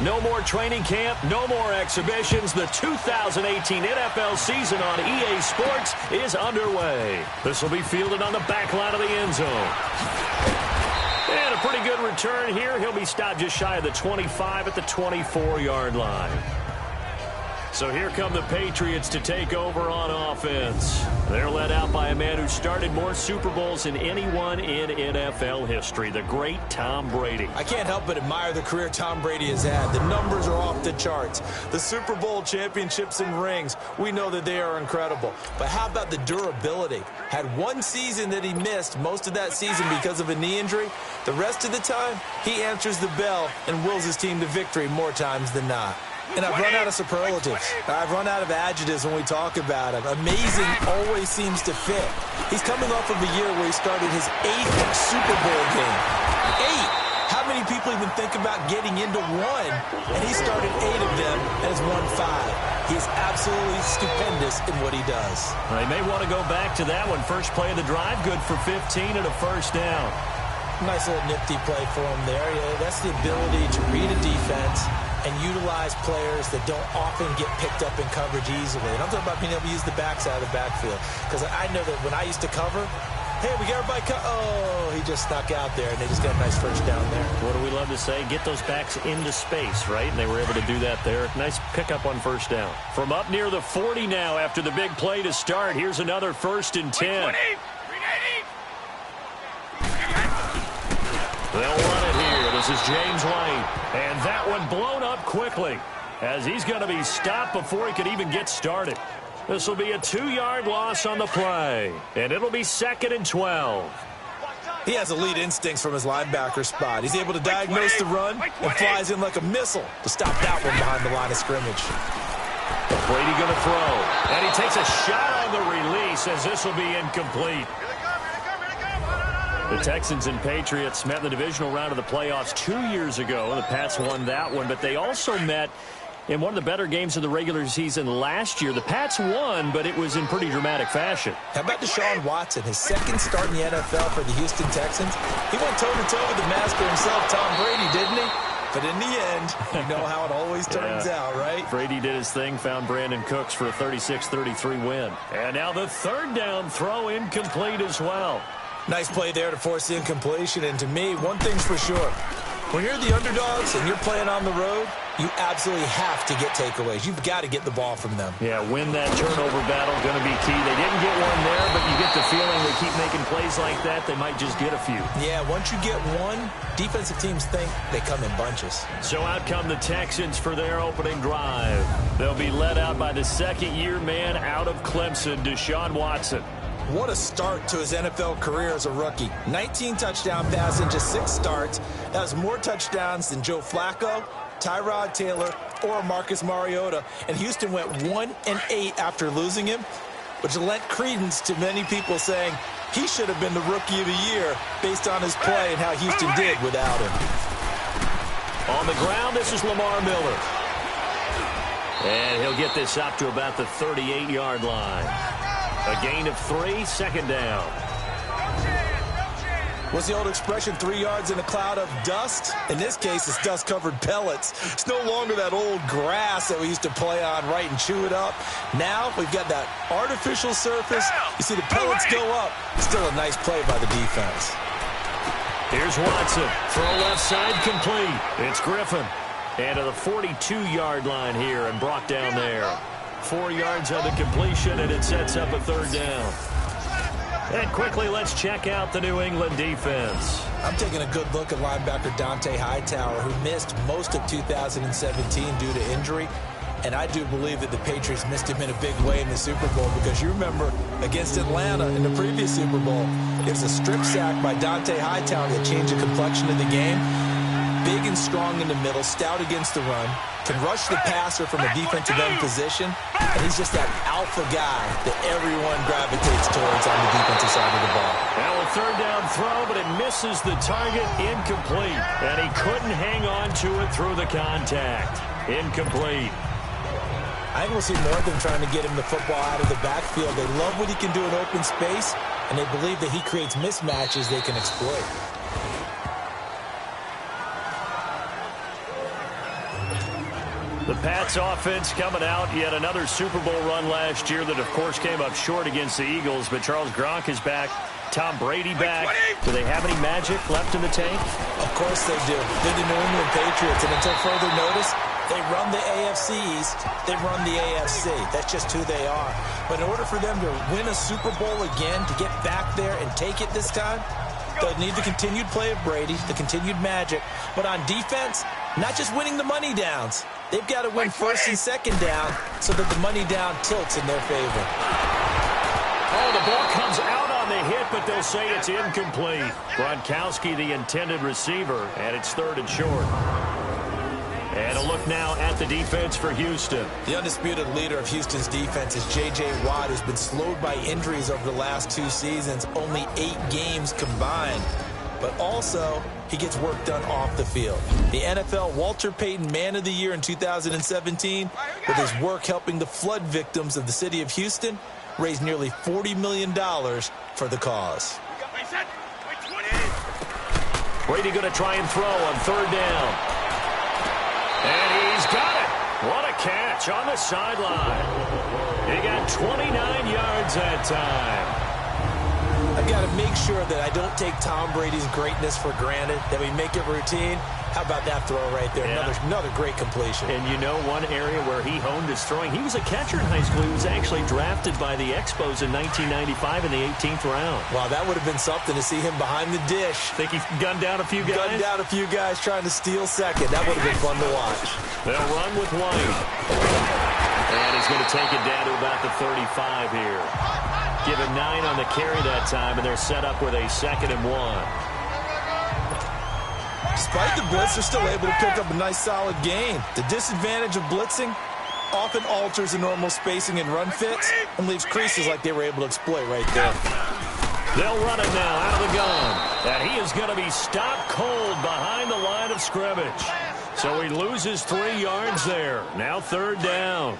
No more training camp, no more exhibitions. The 2018 NFL season on EA Sports is underway. This will be fielded on the back line of the end zone. And a pretty good return here. He'll be stopped just shy of the 25 at the 24-yard line. So here come the Patriots to take over on offense. They're led out by a man who started more Super Bowls than anyone in NFL history, the great Tom Brady. I can't help but admire the career Tom Brady has had. The numbers are off the charts. The Super Bowl championships and rings, we know that they are incredible. But how about the durability? Had one season that he missed, most of that season because of a knee injury. The rest of the time, he answers the bell and wills his team to victory more times than not. And I've run out of superlatives. I've run out of adjectives when we talk about him. Amazing always seems to fit. He's coming off of a year where he started his 8th Super Bowl game. 8! How many people even think about getting into one? And he started 8 of them and has won 5. He's absolutely stupendous in what he does. They may want to go back to that one. First play of the drive, good for 15 and a first down. Nice little nifty play for him there. Yeah, that's the ability to read a defense and utilize players that don't often get picked up in coverage easily. And I'm talking about being able to use the backside of the backfield. Because I know that when I used to cover, hey, we got everybody oh, he just snuck out there, and they just got a nice first down there. What do we love to say? Get those backs into space, right? And they were able to do that there. Nice pickup on first down. From up near the 40 now after the big play to start, here's another 1st and 10. They'll run it here. This is James White. And that one blown up quickly as he's going to be stopped before he could even get started. This will be a 2-yard loss on the play. And it'll be 2nd and 12. He has elite instincts from his linebacker spot. He's able to diagnose the run and flies in like a missile to stop that one behind the line of scrimmage. Brady going to throw. And he takes a shot on the release as this will be incomplete. The Texans and Patriots met in the divisional round of the playoffs 2 years ago. The Pats won that one, but they also met in one of the better games of the regular season last year. The Pats won, but it was in pretty dramatic fashion. How about Deshaun Watson, his 2nd start in the NFL for the Houston Texans? He went toe-to-toe with the master himself, Tom Brady, didn't he? But in the end, you know how it always turns out, right? Brady did his thing, found Brandon Cooks for a 36-33 win. And now the 3rd down throw incomplete as well. Nice play there to force the incompletion. And to me, one thing's for sure. When you're the underdogs and you're playing on the road, you absolutely have to get takeaways. You've got to get the ball from them. Yeah, win that turnover battle, going to be key. They didn't get one there, but you get the feeling they keep making plays like that, they might just get a few. Yeah, once you get one, defensive teams think they come in bunches. So out come the Texans for their opening drive. They'll be led out by the 2nd-year man out of Clemson, Deshaun Watson. What a start to his NFL career as a rookie. 19 touchdown passes in just 6 starts. That was more touchdowns than Joe Flacco, Tyrod Taylor, or Marcus Mariota. And Houston went 1-8 after losing him, which lent credence to many people saying he should have been the Rookie of the Year based on his play and how Houston did without him. On the ground, this is Lamar Miller. And he'll get this up to about the 38-yard line. A gain of 3, 2nd down. What's the old expression, 3 yards in a cloud of dust? In this case, it's dust-covered pellets. It's no longer that old grass that we used to play on, right, and chew it up. Now we've got that artificial surface. You see the pellets go up. Still a nice play by the defense. Here's Watson. Throw left side complete. It's Griffin. And to the 42-yard line here and brought down there. 4 yards on the completion, and it sets up a 3rd down. And quickly, let's check out the New England defense. I'm taking a good look at linebacker Dante Hightower, who missed most of 2017 due to injury. And I do believe that the Patriots missed him in a big way in the Super Bowl, because you remember against Atlanta in the previous Super Bowl, it was a strip sack by Dante Hightower that changed the complexion of the game. Big and strong in the middle, stout against the run, can rush the passer from a defensive end position, and he's just that alpha guy that everyone gravitates towards on the defensive side of the ball. Now a 3rd down throw, but it misses the target, incomplete. And he couldn't hang on to it through the contact. Incomplete. I think we'll see more of them trying to get him the football out of the backfield. They love what he can do in open space, and they believe that he creates mismatches they can exploit. The Pats offense coming out, yet another Super Bowl run last year that, of course, came up short against the Eagles. But Charles Gronk is back. Tom Brady back. Do they have any magic left in the tank? Of course they do. They're the New England Patriots, and until further notice, they run the AFC East. They run the AFC. That's just who they are. But in order for them to win a Super Bowl again, to get back there and take it this time, they'll need the continued play of Brady, the continued magic. But on defense, not just winning the money downs. They've got to win first and second down so that the money down tilts in their favor. Oh, the ball comes out on the hit, but they'll say it's incomplete. Gronkowski, the intended receiver, and it's 3rd and short. And a look now at the defense for Houston. The undisputed leader of Houston's defense is J.J. Watt, who's been slowed by injuries over the last 2 seasons, only 8 games combined. But also, he gets work done off the field. The NFL Walter Payton Man of the Year in 2017, with his work helping the flood victims of the city of Houston, raised nearly $40 million for the cause. Brady going to try and throw on 3rd down. And he's got it. What a catch on the sideline. He got 29 yards that time. I've got to make sure that I don't take Tom Brady's greatness for granted, that we make it routine. How about that throw right there? Yeah. Another great completion. And you know one area where he honed his throwing? He was a catcher in high school. He was actually drafted by the Expos in 1995 in the 18th round. Wow, that would have been something to see him behind the dish. Think he gunned down a few guys? Gunned down a few guys trying to steal second. That would have been fun to watch. They'll run with White. And he's going to take it down to about the 35 here. Given 9 on the carry that time, and they're set up with a 2nd and 1. Despite the blitz, they're still able to pick up a nice, solid gain. The disadvantage of blitzing often alters the normal spacing and run fits and leaves creases like they were able to exploit right there. They'll run it now out of the gun. And he is going to be stopped cold behind the line of scrimmage. So he loses 3 yards there. Now 3rd down.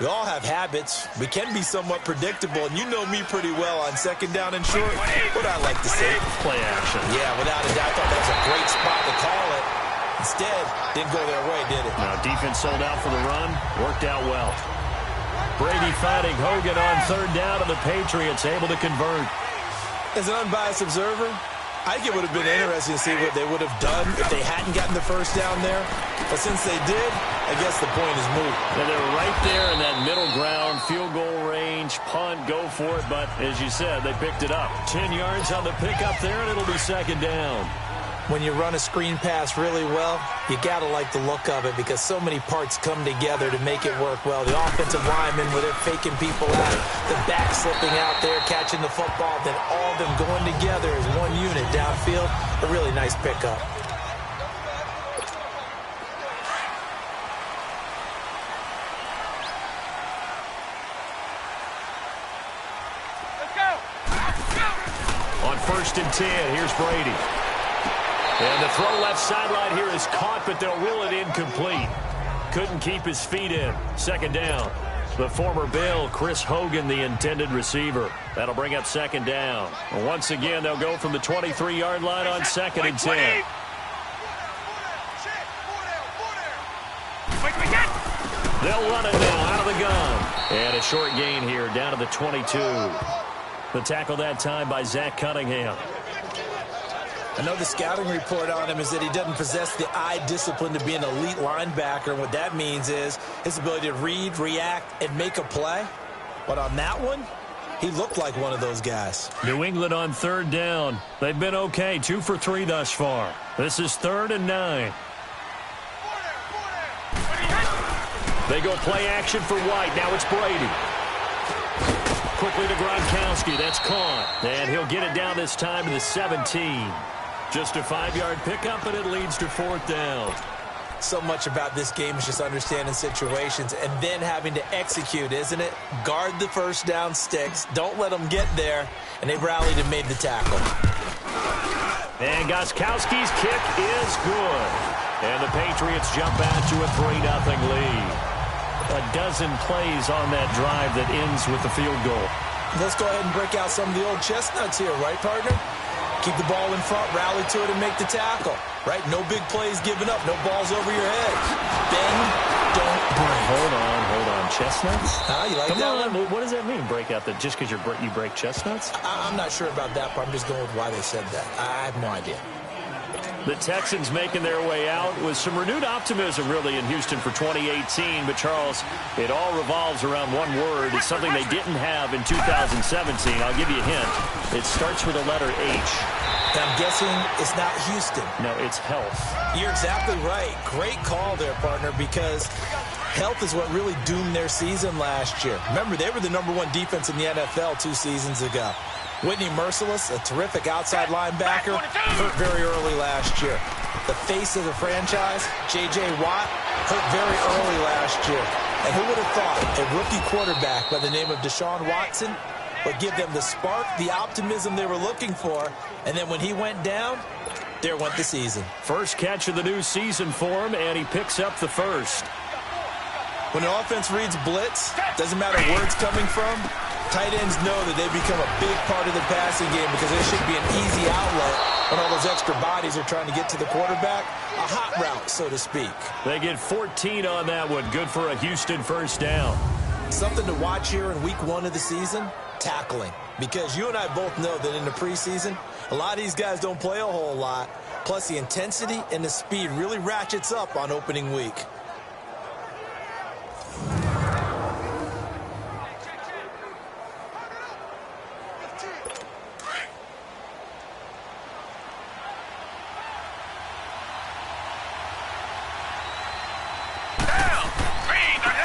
We all have habits. We can be somewhat predictable, and you know me pretty well on 2nd down and short. What I like to say, play action. Yeah, without a doubt, I thought that was a great spot to call it. Instead, didn't go their way, did it? Now, defense sold out for the run. Worked out well. Brady finding Hogan on 3rd down, and the Patriots able to convert. As an unbiased observer, I think it would have been interesting to see what they would have done if they hadn't gotten the 1st down there. But since they did, I guess the point is moot. And they're right there in that middle ground, field goal range, punt, go for it. But as you said, they picked it up. 10 yards on the pickup there, and it'll be 2nd down. When you run a screen pass really well, you got to like the look of it because so many parts come together to make it work well. The offensive linemen, where they're faking people out, the back slipping out there, catching the football, then all of them going together as one unit downfield. A really nice pickup. On 1st and 10, here's Brady. And the throw left sideline here is caught, but they'll rule it incomplete. Couldn't keep his feet in. 2nd down. The former Bill, Chris Hogan, the intended receiver. That'll bring up 2nd down. And once again, they'll go from the 23-yard line on 2nd and 10. They'll run it now out of the gun. And a short gain here down to the 22. The tackle that time by Zach Cunningham. I know the scouting report on him is that he doesn't possess the eye discipline to be an elite linebacker. And what that means is his ability to read, react, and make a play. But on that one, he looked like one of those guys. New England on 3rd down. They've been okay, 2 for 3 thus far. This is 3rd and 9. They go play action for White. Now it's Brady. Quickly to Gronkowski. That's caught. And he'll get it down this time to the 17. Just a 5-yard pickup, and it leads to 4th down. So much about this game is just understanding situations and then having to execute, isn't it? Guard the 1st down sticks. Don't let them get there. And they've rallied and made the tackle. And Gostkowski's kick is good. And the Patriots jump out to a 3-0 lead. A dozen plays on that drive that ends with the field goal. Let's go ahead and break out some of the old chestnuts here, right, partner? Keep the ball in front, rally to it, and make the tackle. Right? No big plays given up. No balls over your head. Bend, don't break. Hold on. Chestnuts? You like Come that on. one? What does that mean, break out? Just because you break chestnuts? I'm not sure about that part. I'm just going with why they said that. I have no idea. The Texans making their way out with some renewed optimism, really, in Houston for 2018. But, Charles, it all revolves around one word. It's something they didn't have in 2017. I'll give you a hint. It starts with the letter H. I'm guessing it's not Houston. No, it's health. You're exactly right. Great call there, partner, because health is what really doomed their season last year. Remember, they were the #1 defense in the NFL 2 seasons ago. Whitney Merciless, a terrific outside linebacker, hurt very early last year. The face of the franchise, J.J. Watt, hurt very early last year. And who would have thought a rookie quarterback by the name of Deshaun Watson would give them the spark, the optimism they were looking for, and then when he went down, there went the season. First catch of the new season for him, and he picks up the first. When an offense reads blitz, doesn't matter where it's coming from, tight ends know that they become a big part of the passing game because it should be an easy outlet when all those extra bodies are trying to get to the quarterback. A hot route, so to speak. They get 14 on that one. Good for a Houston first down. Something to watch here in week 1 of the season, tackling. Because you and I both know that in the preseason, a lot of these guys don't play a whole lot. Plus, the intensity and the speed really ratchets up on opening week.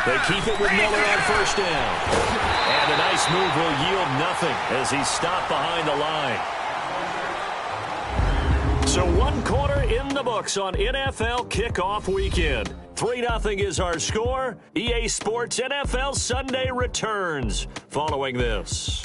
They keep it with Miller on first down. And a nice move will yield nothing as he's stopped behind the line. So 1 quarter in the books on NFL kickoff weekend. 3-0 is our score. EA Sports NFL Sunday returns following this.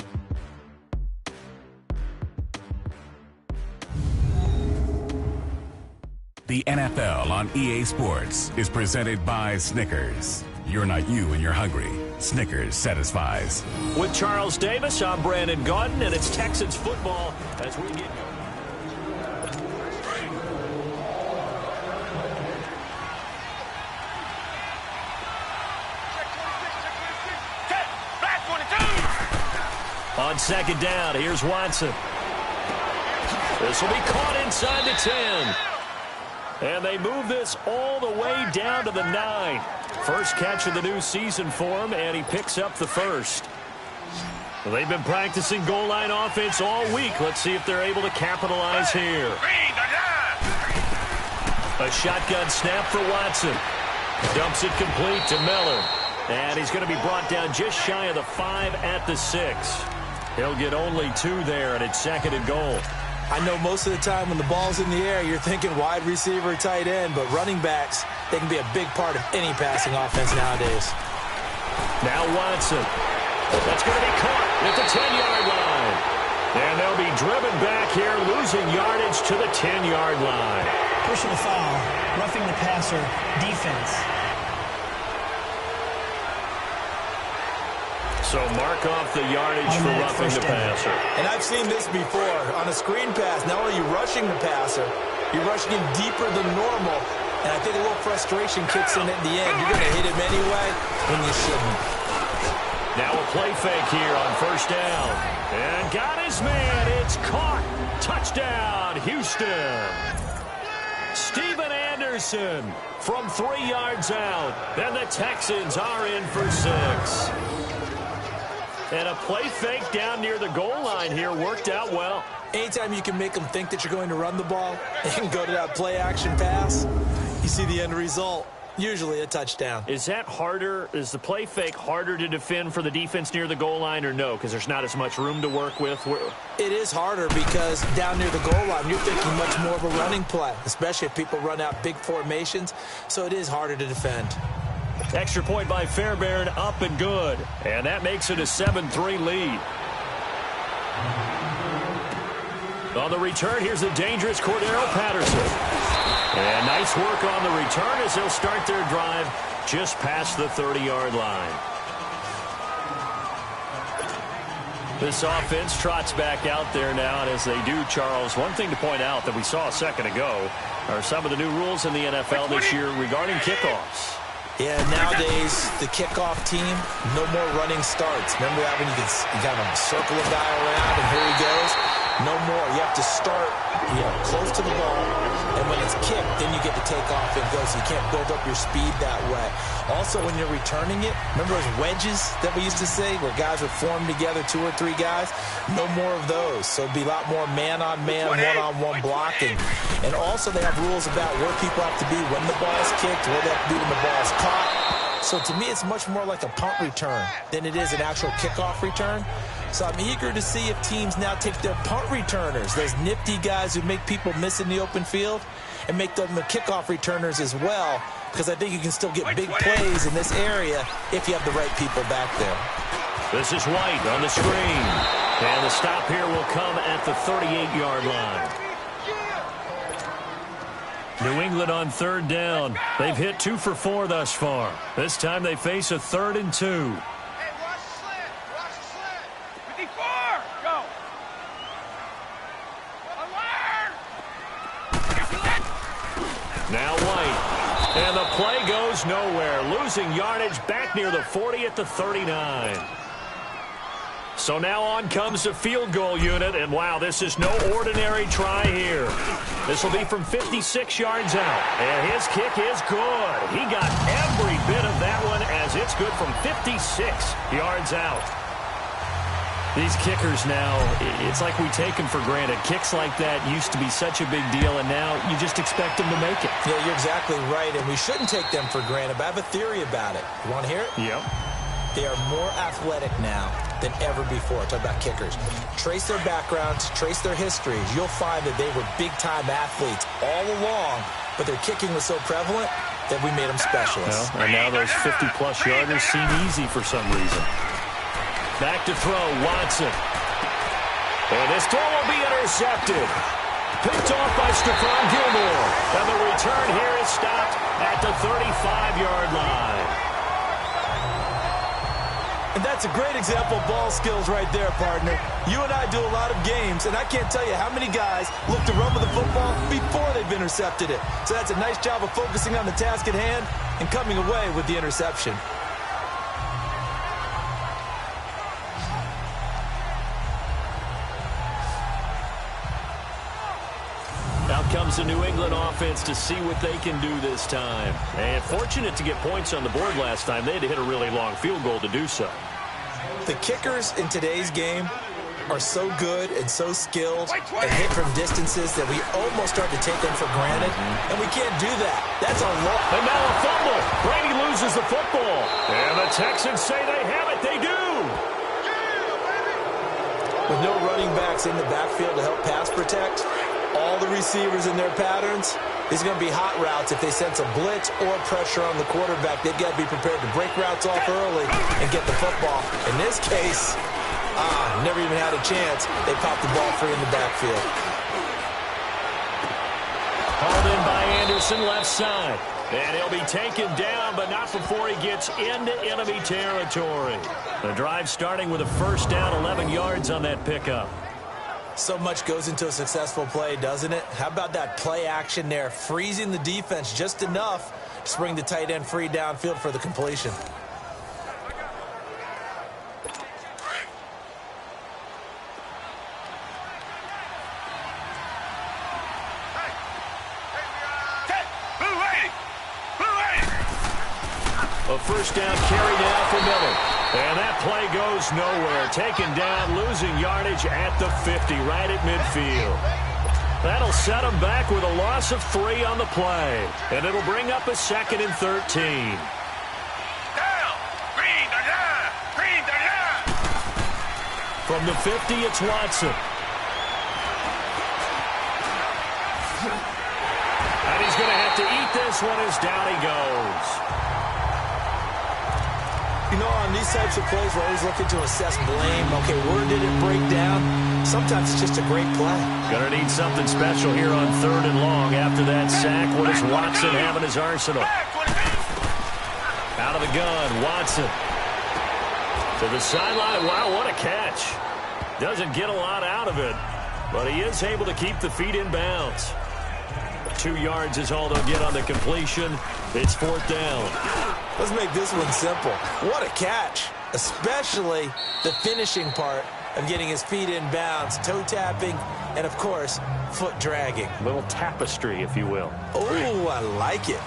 The NFL on EA Sports is presented by Snickers. You're not you when you're hungry. Snickers satisfies. With Charles Davis, I'm Brandon Gaudin, and it's Texans football as we get going. On second down, here's Watson. This will be caught inside the 10. And they move this all the way down to the 9. First catch of the new season for him, and he picks up the first. Well, they've been practicing goal line offense all week. Let's see if they're able to capitalize here. A shotgun snap for Watson. Dumps it complete to Miller. And he's going to be brought down just shy of the 5 at the 6. He'll get only 2 there, and it's second and goal. I know most of the time when the ball's in the air, you're thinking wide receiver, tight end, but running backs, they can be a big part of any passing offense nowadays. Now Watson. That's going to be caught at the 10-yard line. And they'll be driven back here, losing yardage to the 10-yard line. Pushing a foul, roughing the passer, defense. So mark off the yardage for roughing the passer. And I've seen this before. On a screen pass, not only are you rushing the passer, you're rushing him deeper than normal. And I think a little frustration kicks in at the end. You're going to hit him anyway when you shouldn't. Now a play fake here on first down. And got his man. It's caught. Touchdown, Houston. Steven Anderson from 3 yards out. And the Texans are in for 6. And a play fake down near the goal line here worked out well. Anytime you can make them think that you're going to run the ball and go to that play-action pass, you see the end result, usually a touchdown. Is that harder? Is the play fake harder to defend for the defense near the goal line or no? Because there's not as much room to work with? It is harder because down near the goal line, you're thinking much more of a running play, especially if people run out big formations. So it is harder to defend. Extra point by Fairbairn, up and good. And that makes it a 7-3 lead. On the return, here's the dangerous Cordero Patterson. And nice work on the return as they'll start their drive just past the 30-yard line. This offense trots back out there now, and as they do, Charles, one thing to point out that we saw a second ago are some of the new rules in the NFL this year regarding kickoffs. Yeah, nowadays, the kickoff team, no more running starts. Remember that when you got to circle a guy around and here he goes? No more. You have to start, close to the ball, and when it's kicked, then you get to take off and go, so you can't build up your speed that way. Also, when you're returning it, remember those wedges that we used to say where guys would form together, 2 or 3 guys? No more of those. So it'd be a lot more man-on-man, one-on-one blocking. And also, they have rules about where people have to be when the ball's kicked, where they have to be when the ball's caught. So to me, it's much more like a punt return than it is an actual kickoff return. So I'm eager to see if teams now take their punt returners, those nifty guys who make people miss in the open field, and make them the kickoff returners as well, because I think you can still get big plays in this area if you have the right people back there. This is White on the screen. And the stop here will come at the 38-yard line. New England on 3rd down. They've hit 2 for 4 thus far. This time they face a 3rd and 2. Now White. And the play goes nowhere. Losing yardage back near the 40 at the 39. So now on comes the field goal unit. And wow, this is no ordinary try here. This will be from 56 yards out. And his kick is good. He got every bit of that one as it's good from 56 yards out. These kickers now, it's like we take them for granted. Kicks like that used to be such a big deal, and now you just expect them to make it. Yeah, you're exactly right, and we shouldn't take them for granted, but I have a theory about it. You want to hear it? Yep. They are more athletic now than ever before. Talk about kickers. Trace their backgrounds, trace their histories. You'll find that they were big-time athletes all along, but their kicking was so prevalent that we made them specialists. Well, and now those 50-plus yarders seem easy for some reason. Back to throw, Watson. And this throw will be intercepted. Picked off by Stephon Gilmore. And the return here is stopped at the 35-yard line. And that's a great example of ball skills right there, partner. You and I do a lot of games, and I can't tell you how many guys look to run with the football before they've intercepted it. So that's a nice job of focusing on the task at hand and coming away with the interception. Out comes the New England offense to see what they can do this time. And fortunate to get points on the board last time. They had to hit a really long field goal to do so. The kickers in today's game are so good and so skilled and hit from distances that we almost start to take them for granted. And we can't do that. That's a lot. And now a fumble. Brady loses the football. And the Texans say they have it. They do. With no running backs in the backfield to help pass protect, all the receivers in their patterns, these are going to be hot routes. If they sense a blitz or pressure on the quarterback, they've got to be prepared to break routes off early and get the football. In this case, never even had a chance. They popped the ball free in the backfield. Hauled in by Anderson, left side. And he'll be taken down, but not before he gets into enemy territory. The drive starting with a first down, 11 yards on that pickup. So much goes into a successful play, doesn't it? How about that play action there? Freezing the defense just enough to bring the tight end free downfield for the completion. A first down carry now for Miller. And that play goes nowhere. Taken down, losing yardage at the 50, right at midfield. That'll set him back with a loss of 3 on the play. And it'll bring up a 2nd and 13. From the 50, it's Watson. And he's going to have to eat this one as down he goes. You know, on these types of plays, we're always looking to assess blame. Okay, where did it break down? Sometimes it's just a great play. Gonna need something special here on 3rd and long after that sack. What does Watson have in his arsenal? Out of the gun, Watson. To the sideline. Wow, what a catch. Doesn't get a lot out of it, but he is able to keep the feet in bounds. 2 yards is all they'll get on the completion. It's 4th down. Let's make this one simple. What a catch, especially the finishing part of getting his feet in bounds, toe tapping, and, of course, foot dragging. A little tapestry, if you will. Oh, I like it.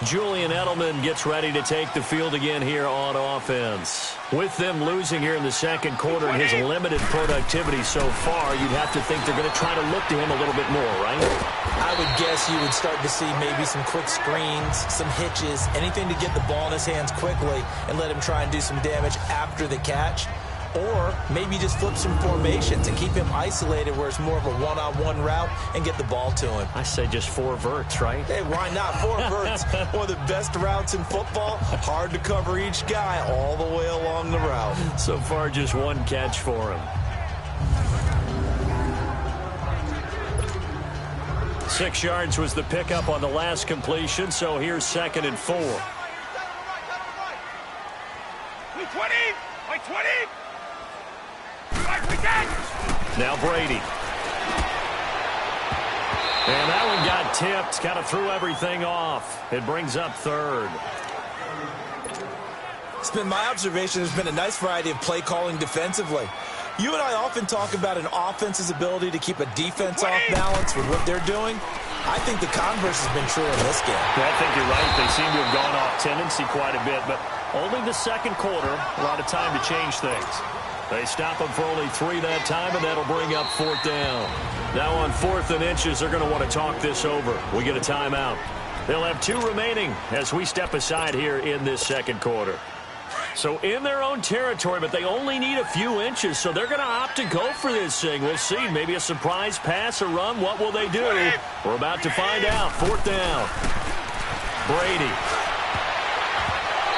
Julian Edelman gets ready to take the field again here on offense. With them losing here in the second quarter and his limited productivity so far, you'd have to think they're going to try to look to him a little bit more, right? I would guess you would start to see maybe some quick screens, some hitches, anything to get the ball in his hands quickly and let him try and do some damage after the catch. Or maybe just flip some formations and keep him isolated where it's more of a one-on-one route and get the ball to him. I say just 4 verts, right? Hey, why not? 4 verts, one of the best routes in football. Hard to cover each guy all the way along the route. So far, just 1 catch for him. 6 yards was the pickup on the last completion, so here's 2nd and 4. 20! 20! Now Brady. And that one got tipped. Kind of threw everything off. It brings up 3rd. It's been my observation there's been a nice variety of play calling defensively. You and I often talk about an offense's ability to keep a defense off balance with what they're doing. I think the converse has been true in this game. I think you're right. They seem to have gone off tendency quite a bit, but only the second quarter, a lot of time to change things. They stop them for only 3 that time, and that'll bring up 4th down. Now on 4th and inches, they're going to want to talk this over. We get a timeout. They'll have 2 remaining as we step aside here in this second quarter. So in their own territory, but they only need a few inches, so they're going to opt to go for this thing. We'll see. Maybe a surprise pass or run. What will they do? We're about to find out. 4th down. Brady.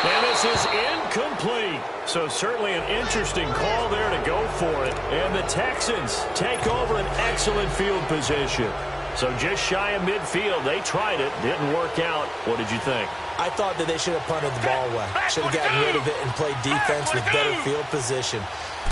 And this is incomplete. So certainly an interesting call there to go for it. And the Texans take over an excellent field position. So just shy of midfield. They tried it. Didn't work out. What did you think? I thought that they should have punted the ball away. Should have gotten rid of it and played defense with better field position.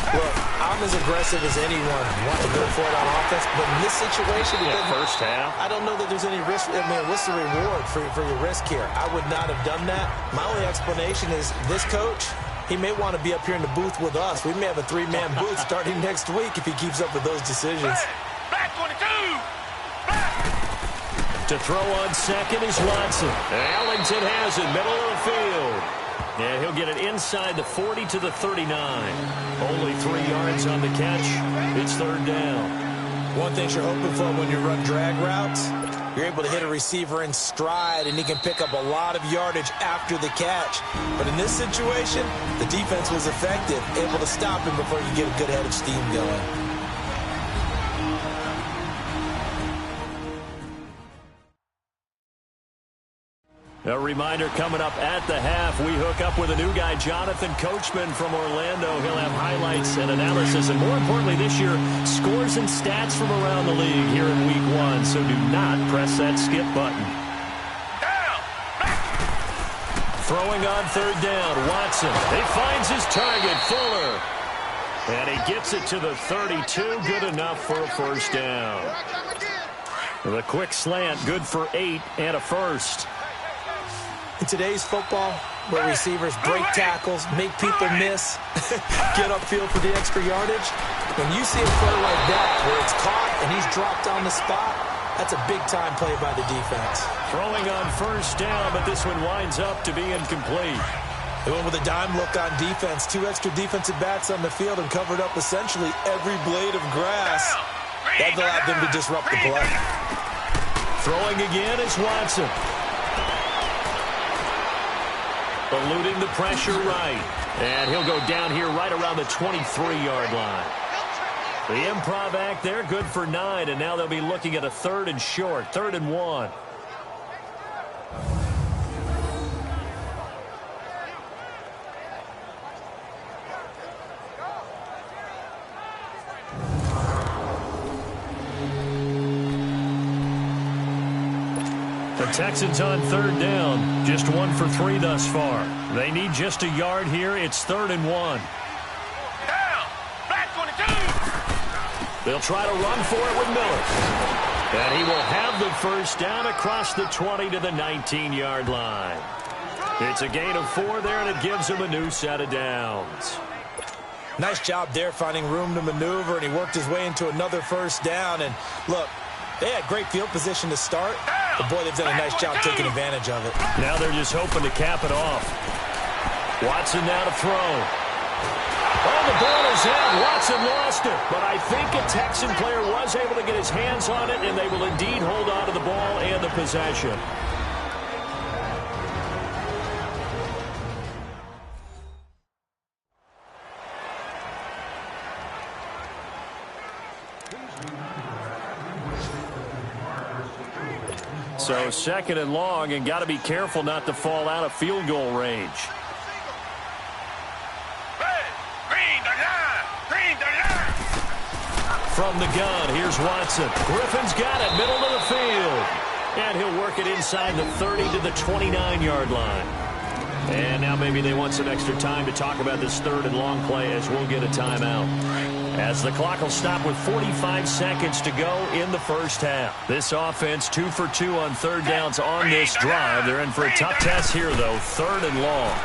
Look, I'm as aggressive as anyone wanting to go for it on offense, but in this situation, first half, I don't know that there's any risk. I mean, what's the reward for your risk here? I would not have done that. My only explanation is this coach, he may want to be up here in the booth with us. We may have a 3-man booth starting next week if he keeps up with those decisions. Back 22! To throw on 2nd is Watson. Ellington has it, middle of the field. And he'll get it inside the 40 to the 39. Only 3 yards on the catch. It's 3rd down. One thing you're hoping for when you run drag routes, you're able to hit a receiver in stride, and he can pick up a lot of yardage after the catch. But in this situation, the defense was effective, able to stop him before you get a good head of steam going. A reminder coming up at the half, we hook up with a new guy, Jonathan Coachman from Orlando. He'll have highlights and analysis, and more importantly this year, scores and stats from around the league here in Week 1. So do not press that skip button. Throwing on 3rd down, Watson. He finds his target, Fuller. And he gets it to the 32, good enough for a 1st down. The quick slant, good for 8 and a 1st. In today's football, where receivers break tackles, make people miss, get upfield for the extra yardage, when you see a play like that where it's caught and he's dropped on the spot, that's a big-time play by the defense. Throwing on 1st down, but this one winds up to be incomplete. They went with a dime look on defense, 2 extra defensive backs on the field and covered up essentially every blade of grass. That allowed them to disrupt the play. Throwing again is Watson. Eluding the pressure right. And he'll go down here right around the 23-yard line. The improv act there, good for 9. And now they'll be looking at a 3rd and short, 3rd and 1. The Texans on 3rd down, just 1 for 3 thus far. They need just a yard here. It's 3rd and 1. Down! Back 22! They'll try to run for it with Miller. And he will have the first down across the 20 to the 19-yard line. It's a gain of 4 there, and it gives him a new set of downs. Nice job there finding room to maneuver, and he worked his way into another first down. And look, they had great field position to start, but boy, they've done a nice job taking advantage of it. Now they're just hoping to cap it off. Watson now to throw. Oh, the ball is out. Watson lost it. But I think a Texan player was able to get his hands on it, and they will indeed hold on to the ball and the possession. So second and long, and got to be careful not to fall out of field goal range. From the gun, here's Watson. Griffin's got it, middle of the field. And he'll work it inside the 30 to the 29-yard line. And now maybe they want some extra time to talk about this third and long play as we'll get a timeout. As the clock will stop with 45 seconds to go in the first half. This offense 2 for 2 on third downs on this drive. They're in for a tough test here, though. Third and long.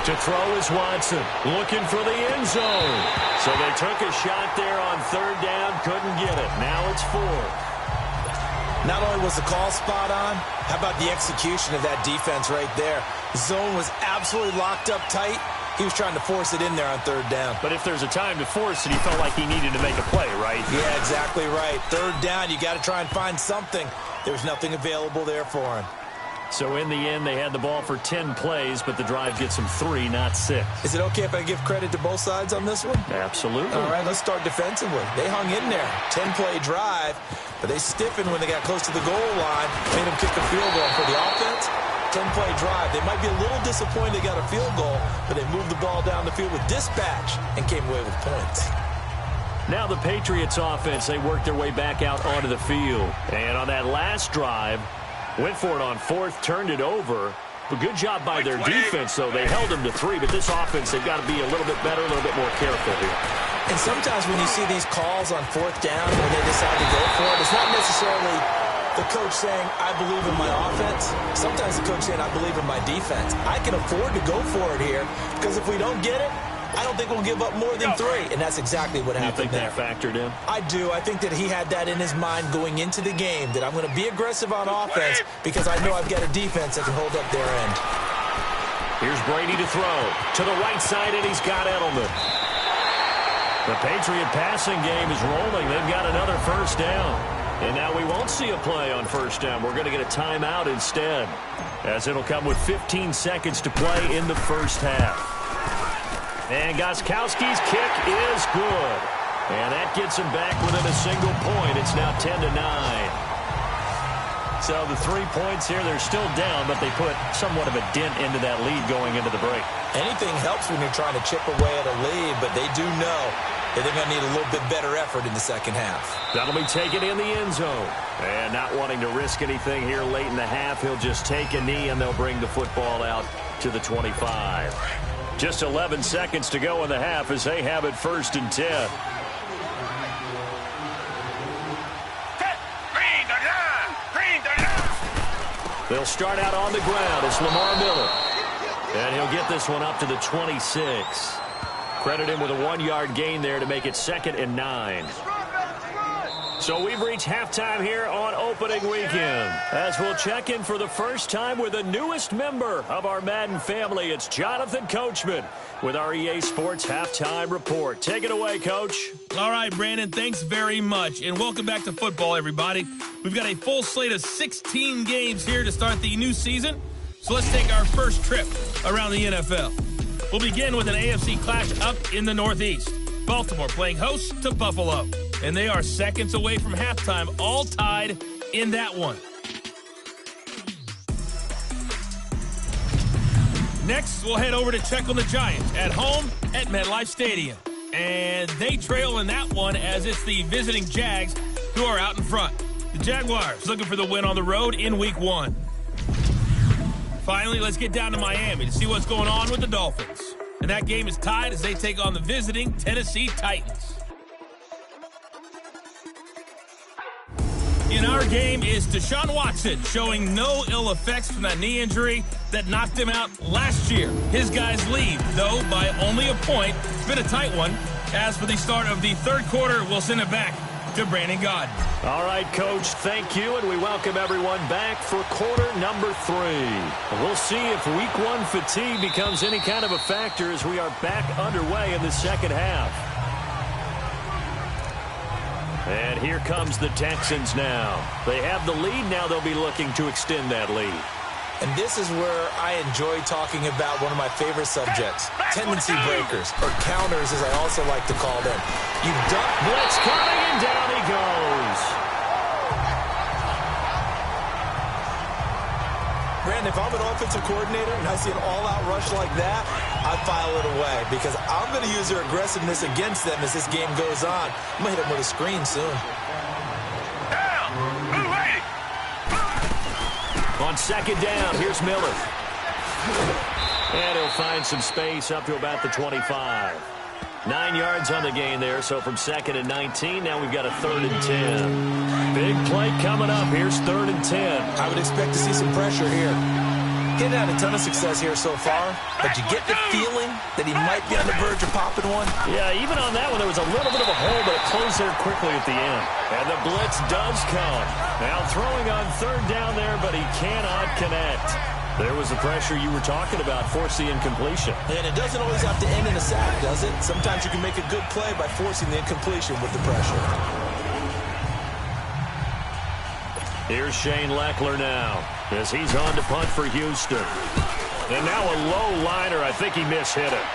To throw is Watson, looking for the end zone. So they took a shot there on third down, couldn't get it. Now it's fourth. Not only was the call spot on, how about the execution of that defense right there? The zone was absolutely locked up tight. He was trying to force it in there on third down. But if there's a time to force it, he felt like he needed to make a play, right? Yeah, exactly right. Third down, you got to try and find something. There's nothing available there for him. So in the end, they had the ball for 10 plays, but the drive gets them 3, not 6. Is it okay if I give credit to both sides on this one? Absolutely. All right, let's start defensively. They hung in there. 10-play drive, but they stiffened when they got close to the goal line, made them kick a field goal. For the offense, 10-play drive. They might be a little disappointed they got a field goal, but they moved the ball down the field with dispatch and came away with points. Now the Patriots offense, they worked their way back out onto the field. And on that last drive, went for it on fourth, turned it over. But good job by their defense, though. They held them to 3, but this offense, they've got to be a little bit better, a little bit more careful here. And sometimes when you see these calls on fourth down where they decide to go for it, it's not necessarily the coach saying, I believe in my offense. Sometimes the coach saying, I believe in my defense. I can afford to go for it here because if we don't get it, I don't think we'll give up more than 3. And that's exactly what happened there. You think that factored in? I do. I think that he had that in his mind going into the game, that I'm going to be aggressive on offense because I know I've got a defense that can hold up their end. Here's Brady to throw. To the right side, and he's got Edelman. The Patriot passing game is rolling. They've got another first down. And now we won't see a play on first down. We're going to get a timeout instead, as it'll come with 15 seconds to play in the first half. And Gostkowski's kick is good. And that gets him back within a single point. It's now 10-9. So the 3 points here, they're still down, but they put somewhat of a dent into that lead going into the break. Anything helps when you're trying to chip away at a lead, but they do know that they're going to need a little bit better effort in the second half. That'll be taken in the end zone. And not wanting to risk anything here late in the half, he'll just take a knee, and they'll bring the football out to the 25. Just 11 seconds to go in the half as they have it 1st and 10. They'll start out on the ground. It's Lamar Miller. And he'll get this one up to the 26. Credit him with a 1-yard gain there to make it 2nd and 9. So we've reached halftime here on opening weekend, as we'll check in for the first time with the newest member of our Madden family. It's Jonathan Coachman with our EA Sports Halftime Report. Take it away, Coach. All right, Brandon, thanks very much. And welcome back to football, everybody. We've got a full slate of 16 games here to start the new season. So let's take our first trip around the NFL. We'll begin with an AFC clash up in the Northeast. Baltimore playing host to Buffalo. And they are seconds away from halftime, all tied in that one. Next, we'll head over to check on the Giants at home at MetLife Stadium. And they trail in that one as it's the visiting Jags who are out in front. The Jaguars looking for the win on the road in Week 1. Finally, let's get down to Miami to see what's going on with the Dolphins. And that game is tied as they take on the visiting Tennessee Titans. In our game is Deshaun Watson, showing no ill effects from that knee injury that knocked him out last year. His guys lead, though, by only a point. It's been a tight one. As for the start of the third quarter, we'll send it back to Brandon Gaudin. All right, Coach, thank you, and we welcome everyone back for quarter number 3. We'll see if week 1 fatigue becomes any kind of a factor as we are back underway in the second half. And here comes the Texans now. They have the lead. Now they'll be looking to extend that lead. And this is where I enjoy talking about one of my favorite subjects, tendency breakers, or counters as I also like to call them. You dump blitz coming, and down he goes. Brandon, if I'm an offensive coordinator and I see an all-out rush like that, I file it away because I'm going to use their aggressiveness against them as this game goes on. I'm going to hit them with a screen soon. On second down, here's Miller. And he'll find some space up to about the 25. 9 yards on the gain there, so from 2nd and 19, now we've got a 3rd and 10. Big play coming up. Here's 3rd and 10. I would expect to see some pressure here. Getting had a ton of success here so far, but you get the feeling that he might be on the verge of popping one. Yeah, even on that one, there was a little bit of a hole, but it closed there quickly at the end. And the blitz does come. Now throwing on 3rd down there, but he cannot connect. There was the pressure you were talking about, force the incompletion. And it doesn't always have to end in a sack, does it? Sometimes you can make a good play by forcing the incompletion with the pressure. Here's Shane Leckler now as he's on to punt for Houston. And now a low liner. I think he mishit it.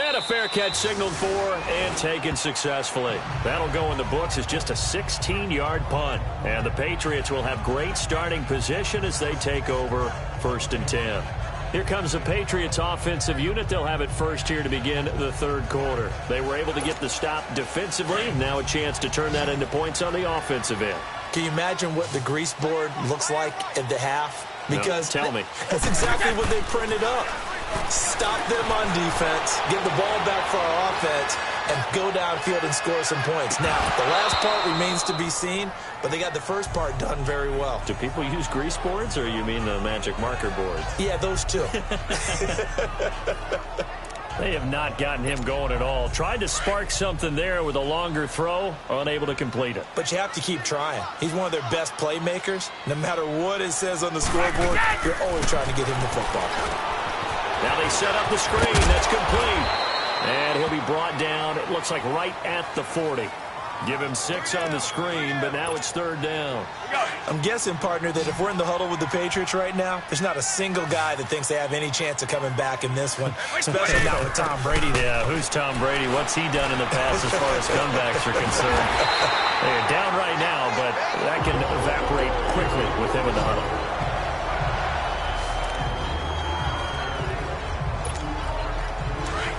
And a fair catch signaled for and taken successfully. That'll go in the books as just a 16-yard punt. And the Patriots will have great starting position as they take over 1st and 10. Here comes the Patriots offensive unit. They'll have it first here to begin the 3rd quarter. They were able to get the stop defensively. Now a chance to turn that into points on the offensive end. Can you imagine what the grease board looks like at the half? Because no, tell me. That's exactly what they printed up. Stop them on defense, get the ball back for our offense, and go downfield and score some points. Now, the last part remains to be seen, but they got the first part done very well. Do people use grease boards, or you mean the magic marker boards? Yeah, those two. They have not gotten him going at all. Tried to spark something there with a longer throw, unable to complete it. But you have to keep trying. He's one of their best playmakers. No matter what it says on the scoreboard, you're always trying to get him the football. Now they set up the screen. That's complete. And he'll be brought down, it looks like right at the 40. Give him 6 on the screen, but now it's 3rd down. I'm guessing, partner, that if we're in the huddle with the Patriots right now, there's not a single guy that thinks they have any chance of coming back in this one, especially not with Tom Brady. Yeah, who's Tom Brady? What's he done in the past as far as comebacks are concerned? They're down right now, but that can evaporate quickly with him in the huddle.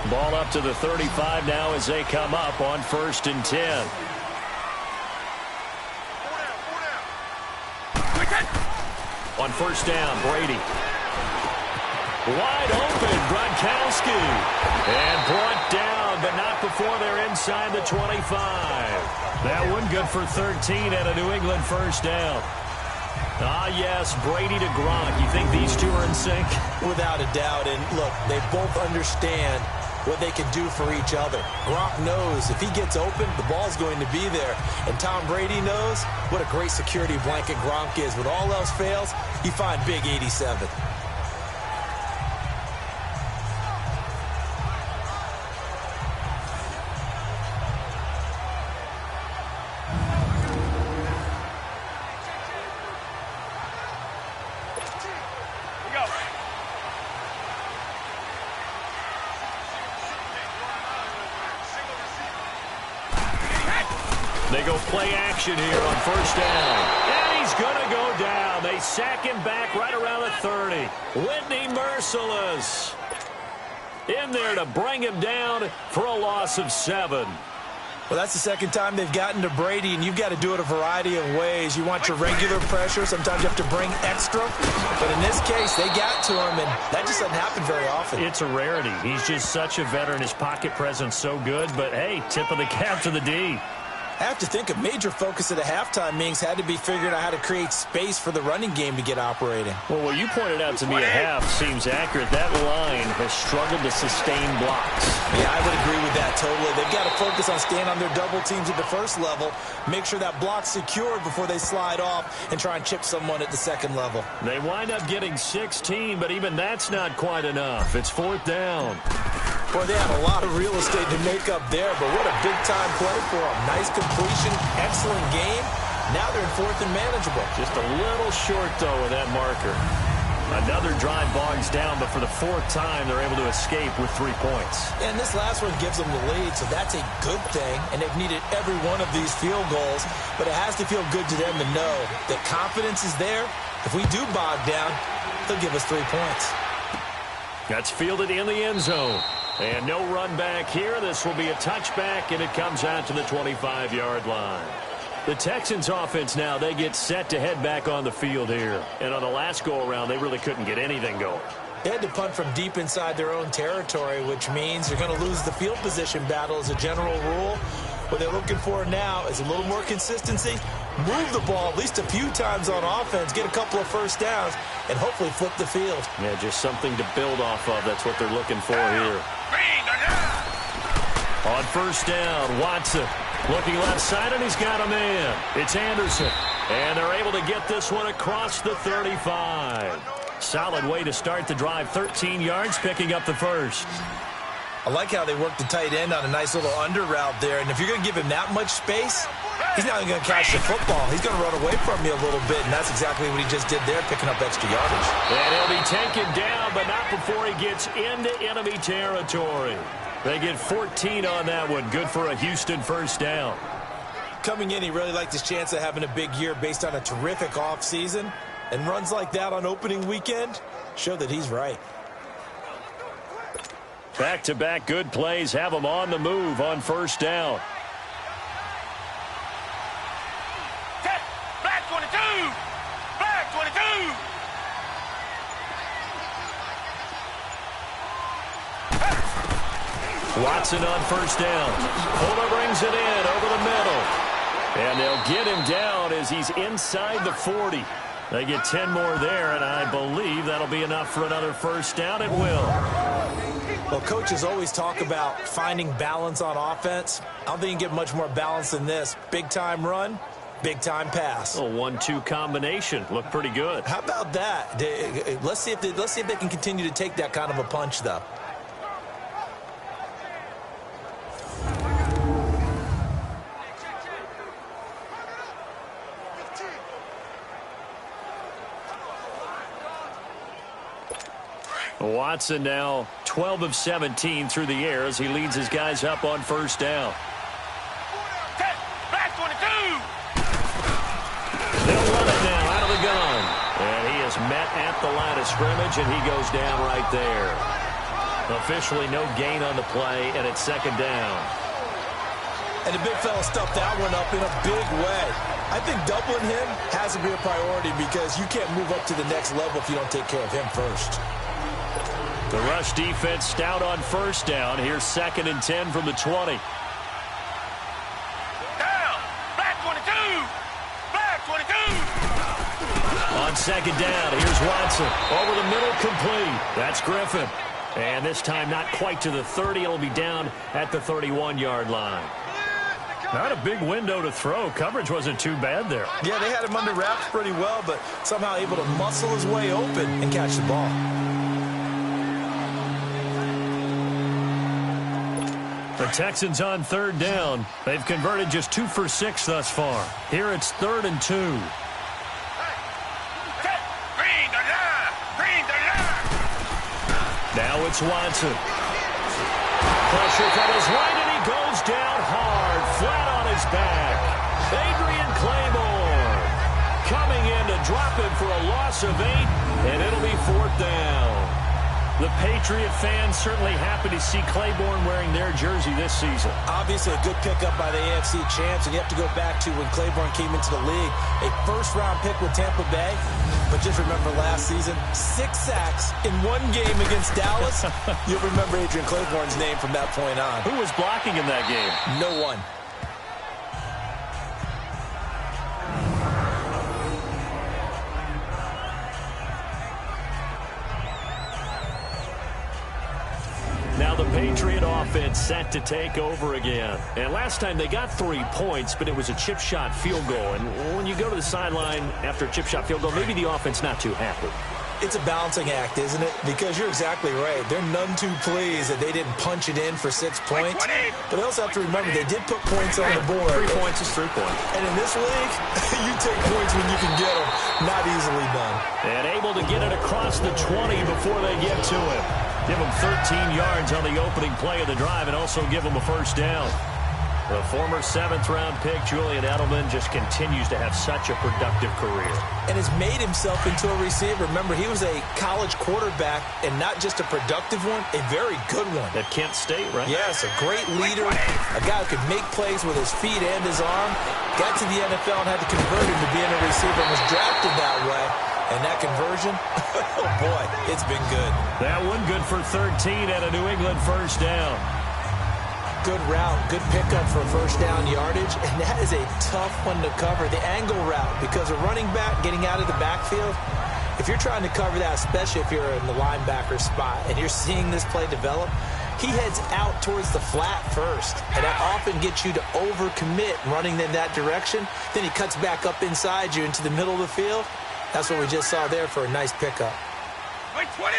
Ball up to the 35 now as they come up on 1st and 10. On 1st down, Brady. Wide open, Gronkowski. And brought down, but not before they're inside the 25. That one good for 13 at a New England 1st down. Ah, yes, Brady to Gronk. You think these two are in sync? Without a doubt. And look, they both understand what they can do for each other. Gronk knows if he gets open, the ball's going to be there. And Tom Brady knows what a great security blanket Gronk is. When all else fails, you find big 87. They go play action here on 1st down. And he's going to go down. They sack him back right around the 30. Whitney Merciless in there to bring him down for a loss of 7. Well, that's the second time they've gotten to Brady, and you've got to do it a variety of ways. You want your regular pressure. Sometimes you have to bring extra. But in this case, they got to him, and that just doesn't happen very often. It's a rarity. He's just such a veteran. His pocket presence so good. But, hey, tip of the cap to the D. I have to think a major focus of the halftime meetings had to be figuring out how to create space for the running game to get operating. Well, what you pointed out to me at half seems accurate. That line has struggled to sustain blocks. Yeah, I would agree with that totally. They've got to focus on staying on their double teams at the first level, make sure that block's secured before they slide off and try and chip someone at the second level. They wind up getting 16, but even that's not quite enough. It's 4th down. Boy, they have a lot of real estate to make up there, but what a big-time play for them. Nice completion, excellent game. Now they're in 4th and manageable. Just a little short, though, with that marker. Another drive bogs down, but for the 4th time, they're able to escape with 3 points. And this last one gives them the lead, so that's a good thing. And they've needed every one of these field goals, but it has to feel good to them to know that confidence is there. If we do bog down, they'll give us 3 points. That's fielded in the end zone. And no run back here. This will be a touchback, and it comes out to the 25-yard line. The Texans offense now, they get set to head back on the field here. And on the last go-around, they really couldn't get anything going. They had to punt from deep inside their own territory, which means they're going to lose the field position battle as a general rule. What they're looking for now is a little more consistency, move the ball at least a few times on offense, get a couple of first downs, and hopefully flip the field. Yeah, just something to build off of. That's what they're looking for here. On 1st down, Watson looking left side, and he's got a man. It's Anderson. And they're able to get this one across the 35. Solid way to start the drive. 13 yards, picking up the first. I like how they work the tight end on a nice little under route there. And if you're going to give him that much space, he's not going to catch the football. He's going to run away from you a little bit, and that's exactly what he just did there, picking up extra yardage. And he'll be taken down, but not before he gets into enemy territory. They get 14 on that one. Good for a Houston first down. Coming in, he really liked his chance of having a big year based on a terrific offseason. And runs like that on opening weekend show that he's right. Back-to-back good plays have him on the move on 1st down. Black 22! Black 22! Watson on 1st down. Fuller brings it in over the middle. And they'll get him down as he's inside the 40. They get 10 more there, and I believe that'll be enough for another first down. It will. Well, coaches always talk about finding balance on offense. I don't think you can get much more balance than this. Big-time run, big-time pass. A 1-2 combination. Looked pretty good. How about that? Let's see if they can continue to take that kind of a punch, though. Watson now 12 of 17 through the air as he leads his guys up on 1st down. Black 22! They'll run it now out of the gun. And he is met at the line of scrimmage, and he goes down right there. Officially no gain on the play, and it's 2nd down. And the big fella stuffed that one up in a big way. I think doubling him has to be a priority because you can't move up to the next level if you don't take care of him first. The rush defense stout on 1st down. Here's 2nd and 10 from the 20. Down! Black 22! Black 22! On 2nd down, here's Watson. Over the middle, complete. That's Griffin. And this time not quite to the 30. It'll be down at the 31-yard line. Not a big window to throw. Coverage wasn't too bad there. Yeah, they had him under wraps pretty well, but somehow able to muscle his way open and catch the ball. The Texans on 3rd down. They've converted just 2 for 6 thus far. Here it's 3rd and 2. Green the line! Green the line! Now it's Watson. Pressure from his right, and he goes down hard, flat on his back. Adrian Claiborne coming in to drop him for a loss of 8, and it'll be 4th down. The Patriot fans certainly happy to see Claiborne wearing their jersey this season. Obviously a good pickup by the AFC champs, and you have to go back to when Claiborne came into the league. A first-round pick with Tampa Bay. But just remember last season, 6 sacks in one game against Dallas. You'll remember Adrian Claiborne's name from that point on. Who was blocking in that game? No one. Now the Patriot offense set to take over again. And last time they got 3 points, but it was a chip shot field goal. And when you go to the sideline after a chip shot field goal, maybe the offense not too happy. It's a balancing act, isn't it? Because you're exactly right. They're none too pleased that they didn't punch it in for 6 points. But they also have to remember they did put points on the board. 3 points is 3 points. And in this league, you take points when you can get them. Not easily done. And able to get it across the 20 before they get to him. Give him 13 yards on the opening play of the drive and also give him a first down. The former 7th-round pick, Julian Edelman, just continues to have such a productive career. And has made himself into a receiver. Remember, he was a college quarterback, and not just a productive one, a very good one. At Kent State, right? Yes, a great leader, a guy who could make plays with his feet and his arm. Got to the NFL and had to convert him to being a receiver and was drafted that way. And that conversion, oh boy, it's been good. That one good for 13 at a New England first down. Good route, good pickup for first down yardage, and that is a tough one to cover, the angle route, because a running back getting out of the backfield, if you're trying to cover that, especially if you're in the linebacker spot and you're seeing this play develop, he heads out towards the flat first, and that often gets you to overcommit running in that direction. Then he cuts back up inside you into the middle of the field. That's what we just saw there for a nice pickup. 20, 380.